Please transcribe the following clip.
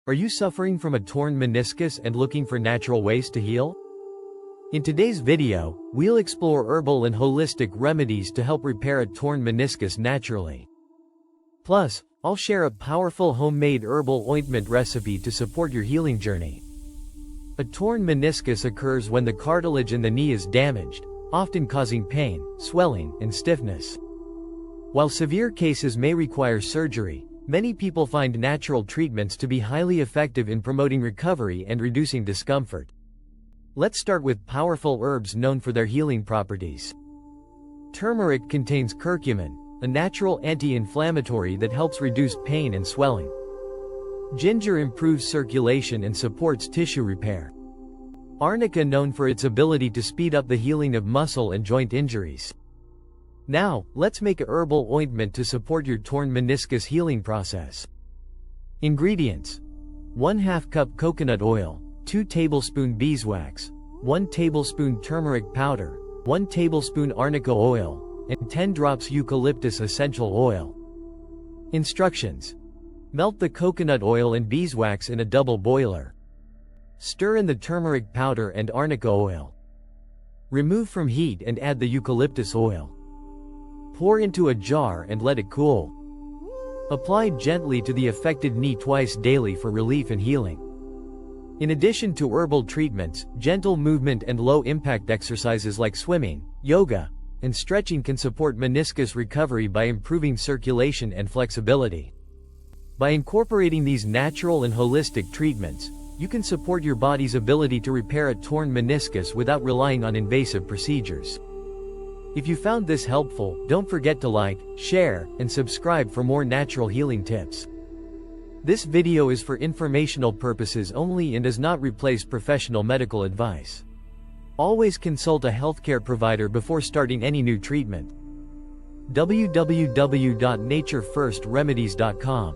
Are you suffering from a torn meniscus and looking for natural ways to heal? In today's video, we'll explore herbal and holistic remedies to help repair a torn meniscus naturally. Plus, I'll share a powerful homemade herbal ointment recipe to support your healing journey. A torn meniscus occurs when the cartilage in the knee is damaged, often causing pain, swelling, and stiffness. While severe cases may require surgery, many people find natural treatments to be highly effective in promoting recovery and reducing discomfort. Let's start with powerful herbs known for their healing properties. Turmeric contains curcumin, a natural anti-inflammatory that helps reduce pain and swelling. Ginger improves circulation and supports tissue repair. Arnica, known for its ability to speed up the healing of muscle and joint injuries. Now, let's make a herbal ointment to support your torn meniscus healing process. Ingredients: 1/2 cup coconut oil, 2 tablespoon beeswax, 1 tablespoon turmeric powder, 1 tablespoon arnica oil, and 10 drops eucalyptus essential oil. Instructions: melt the coconut oil and beeswax in a double boiler. Stir in the turmeric powder and arnica oil. Remove from heat and add the eucalyptus oil. Pour into a jar and let it cool. Apply gently to the affected knee twice daily for relief and healing. In addition to herbal treatments, gentle movement and low-impact exercises like swimming, yoga, and stretching can support meniscus recovery by improving circulation and flexibility. By incorporating these natural and holistic treatments, you can support your body's ability to repair a torn meniscus without relying on invasive procedures. If you found this helpful, don't forget to like, share, and subscribe for more natural healing tips. This video is for informational purposes only and does not replace professional medical advice. Always consult a healthcare provider before starting any new treatment. www.naturefirstremedies.com